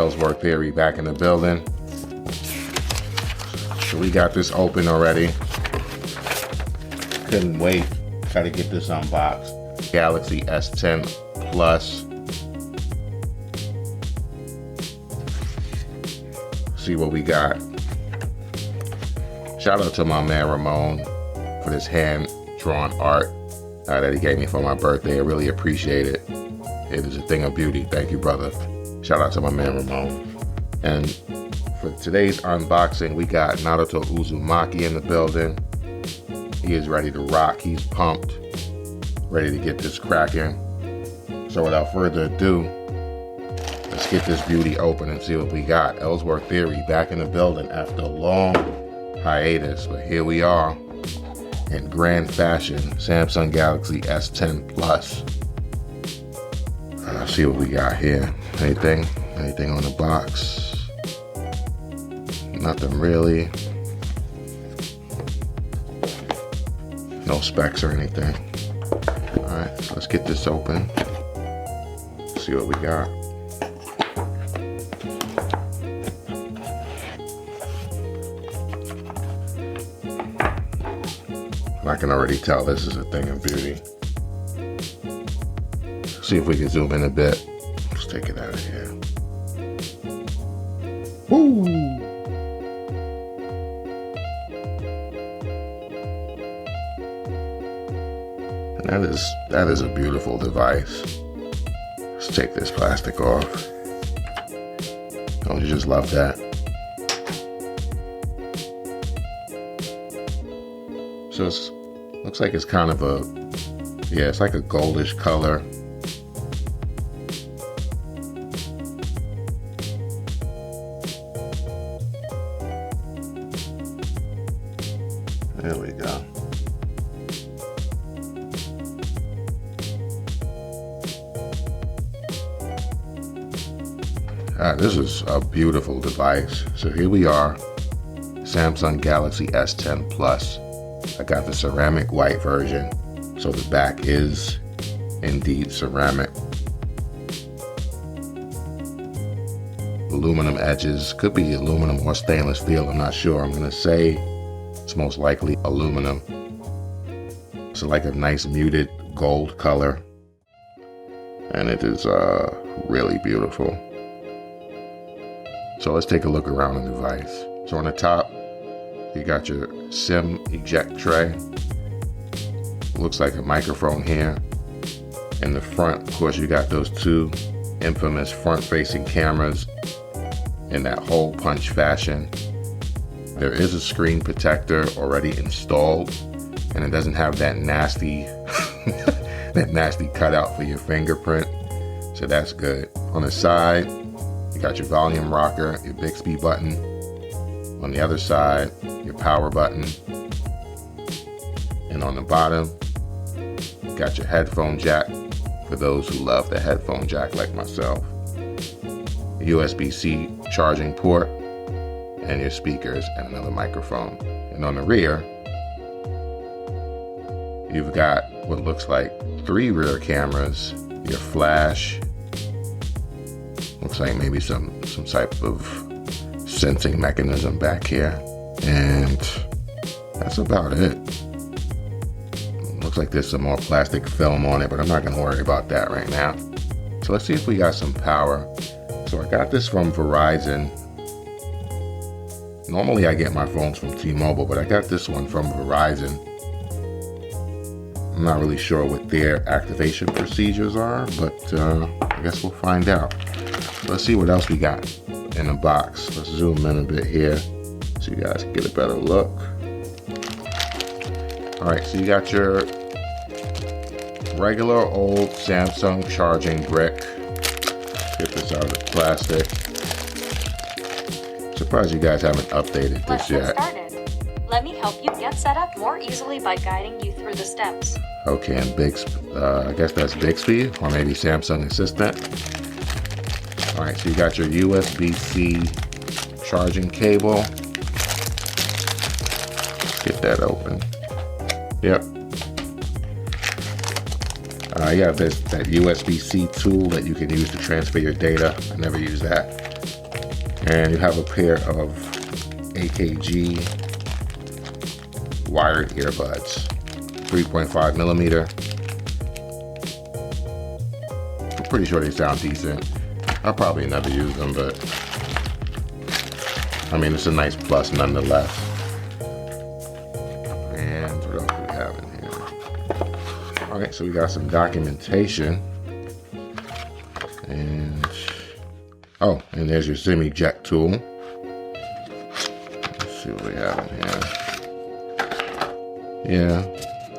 Elzwurth Theory back in the building. So we got this open already. Couldn't wait. Gotta get this unboxed. Galaxy S10 Plus. See what we got. Shout out to my man Ramon for this hand-drawn art that he gave me for my birthday. I really appreciate it. It is a thing of beauty. Thank you, brother. Shout out to my man Ramon. And for today's unboxing, we got Naruto Uzumaki in the building. He is ready to rock. He's pumped, ready to get this cracking. So without further ado, let's get this beauty open and see what we got. Elzwurth Theory back in the building after a long hiatus, but here we are in grand fashion. Samsung Galaxy S10 Plus. Let's see what we got here. Anything on the box? Nothing really. No specs or anything. All right, so let's get this open. See what we got. I can already tell this is a thing of beauty. See if we can zoom in a bit. Let's take it out of here. Woo! And that is a beautiful device. Let's take this plastic off. Don't you just love that? So it looks like it's kind of it's like a goldish color. There we go. This is a beautiful device. So here we are, Samsung Galaxy S10 Plus. I got the ceramic white version, so the back is indeed ceramic. Aluminum edges, could be aluminum or stainless steel, I'm not sure. I'm gonna say it's most likely aluminum. It's like a nice muted gold color, and it is really beautiful. So let's take a look around the device. So on the top, you got your SIM eject tray. Looks like a microphone here. In the front, of course, you got those two infamous front-facing cameras in that hole punch fashion. There is a screen protector already installed, and it doesn't have that nasty, that nasty cutout for your fingerprint. So that's good. On the side, you got your volume rocker, your Bixby button. On the other side, your power button. And on the bottom, you got your headphone jack for those who love the headphone jack like myself. USB-C charging port, and your speakers and another microphone. And on the rear, you've got what looks like 3 rear cameras, your flash, looks like maybe some type of sensing mechanism back here, and that's about it. Looks like there's some more plastic film on it, but I'm not gonna worry about that right now. So let's see if we got some power. So I got this from Verizon. Normally I get my phones from T-Mobile, but I got this one from Verizon. I'm not really sure what their activation procedures are, but I guess we'll find out. Let's see what else we got in the box. Let's zoom in a bit here so you guys can get a better look. All right, so you got your regular old Samsung charging brick. Get this out of the plastic. Surprised you guys haven't updated this yet. Let's get started. Let me help you get set up more easily by guiding you through the steps. Okay, and I guess that's Bixby or maybe Samsung Assistant. All right, so you got your USB-C charging cable. Get that open. Yep. You have that USB-C tool that you can use to transfer your data. I never use that. And you have a pair of AKG wired earbuds, 3.5 millimeter. I'm pretty sure they sound decent. I'll probably never use them, but I mean, it's a nice plus nonetheless. And what else do we have in here? All right, so we got some documentation. And, oh, and there's your semi jet tool. Let's see what we have in here. Yeah,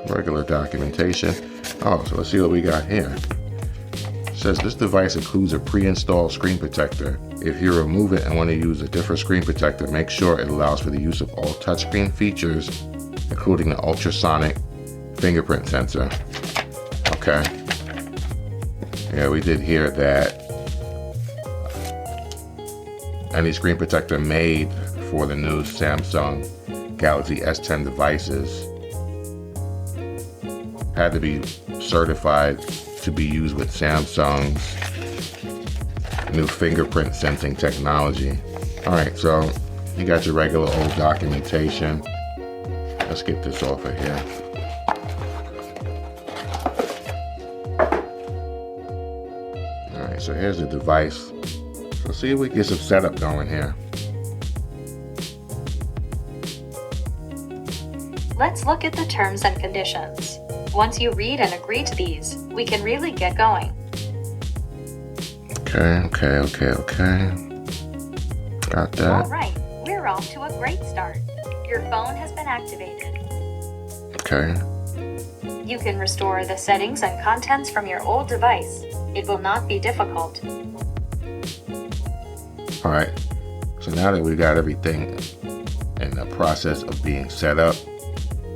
regular documentation. Oh, so let's see what we got here. It says this device includes a pre-installed screen protector. If you remove it and want to use a different screen protector, make sure it allows for the use of all touchscreen features, including the ultrasonic fingerprint sensor. Okay. Yeah, we did hear that any screen protector made for the new Samsung Galaxy S10 devices had to be certified to be used with Samsung's new fingerprint sensing technology. All right, so you got your regular old documentation. Let's get this off of here. All right, so here's the device. So see if we can get some setup going here. Let's look at the terms and conditions. Once you read and agree to these, we can really get going. Okay. Got that. All right, we're off to a great start. Your phone has been activated. Okay. You can restore the settings and contents from your old device. It will not be difficult. All right. So now that we got everything in the process of being set up,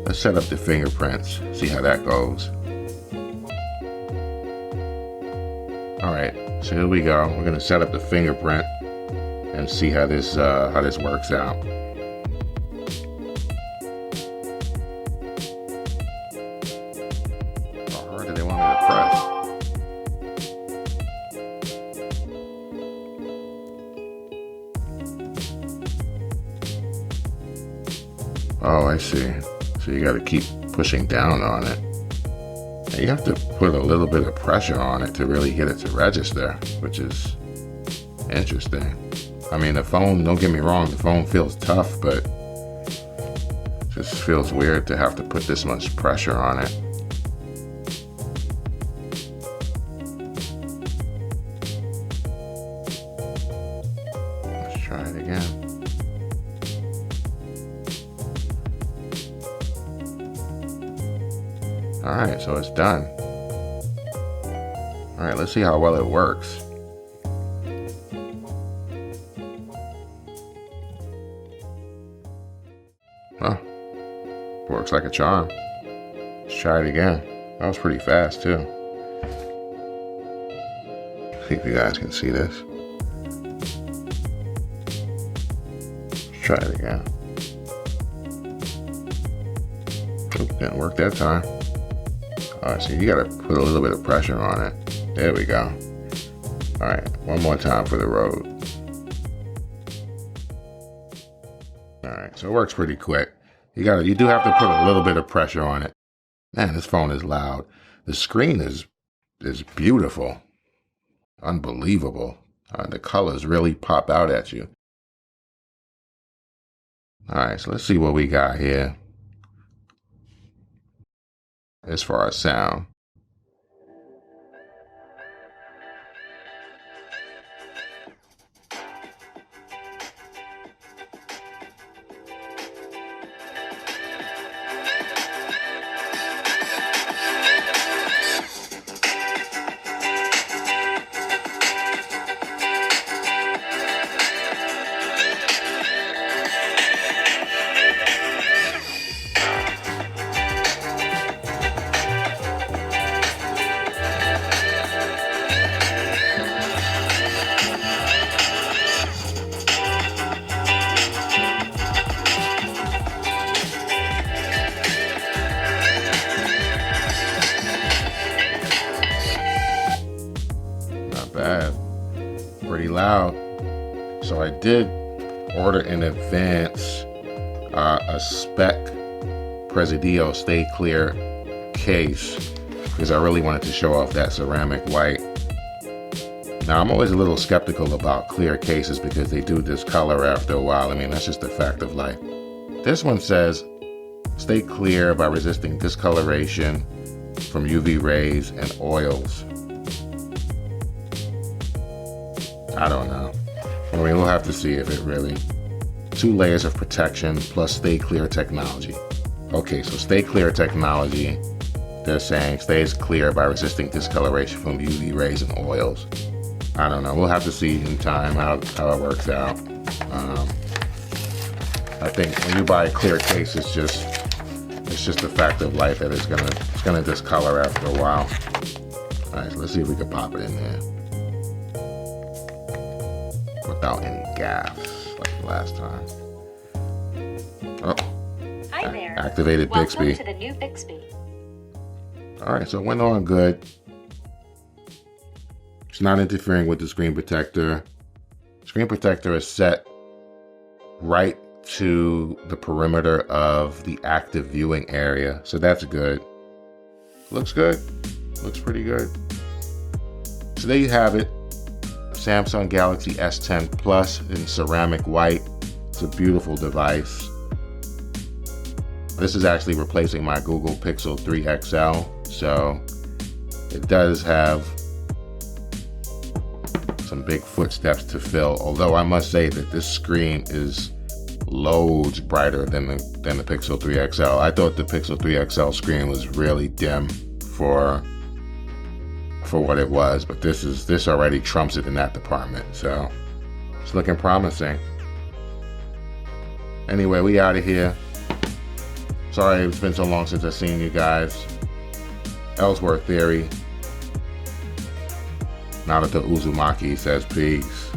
let's set up the fingerprints, see how that goes. All right, so here we go. We're gonna set up the fingerprint and see how this works out. How hard do they want me to press? Oh, I see. So you got to keep pushing down on it. And you have to put a little bit of pressure on it to really get it to register, which is interesting. I mean, the phone, don't get me wrong, the phone feels tough, but it just feels weird to have to put this much pressure on it. Let's try it again. All right, so it's done. All right, let's see how well it works. Huh, works like a charm. Let's try it again. That was pretty fast too. See if you guys can see this. Let's try it again. Oop, didn't work that time. All right, so you gotta put a little bit of pressure on it. There we go. All right, one more time for the road. All right, so it works pretty quick. You do have to put a little bit of pressure on it. Man, this phone is loud. The screen is beautiful. Unbelievable. The colors really pop out at you. All right, so let's see what we got here as far as sound. Bad. Pretty loud. So I did order in advance a Speck Presidio Stay Clear case because I really wanted to show off that ceramic white. Now, I'm always a little skeptical about clear cases because they do discolor after a while. I mean, that's just a fact of life. This one says, stay clear by resisting discoloration from UV rays and oils. I don't know. I mean, we'll have to see if it really... 2 layers of protection plus stay clear technology. Okay, so stay clear technology, they're saying stays clear by resisting discoloration from UV rays and oils. I don't know. We'll have to see in time how it works out. I think when you buy a clear case, it's just a fact of life that it's gonna discolor after a while. All right, so let's see if we can pop it in there without any gaffes like last time. Oh, Hi there. Activated Bixby. Welcome to the new Bixby. All right, so it went on good. It's not interfering with the screen protector. Screen protector is set right to the perimeter of the active viewing area, so that's good. Looks good. Looks pretty good. So there you have it. Samsung Galaxy S10 Plus in ceramic white. It's a beautiful device. This is actually replacing my Google Pixel 3 XL, so it does have some big footsteps to fill, although I must say that this screen is loads brighter than the Pixel 3 XL. I thought the Pixel 3 XL screen was really dim for what it was, but this already trumps it in that department, so it's looking promising. Anyway, we out of here. Sorry it's been so long since I've seen you guys. Elzwurth theory. Naruto Uzumaki says peace.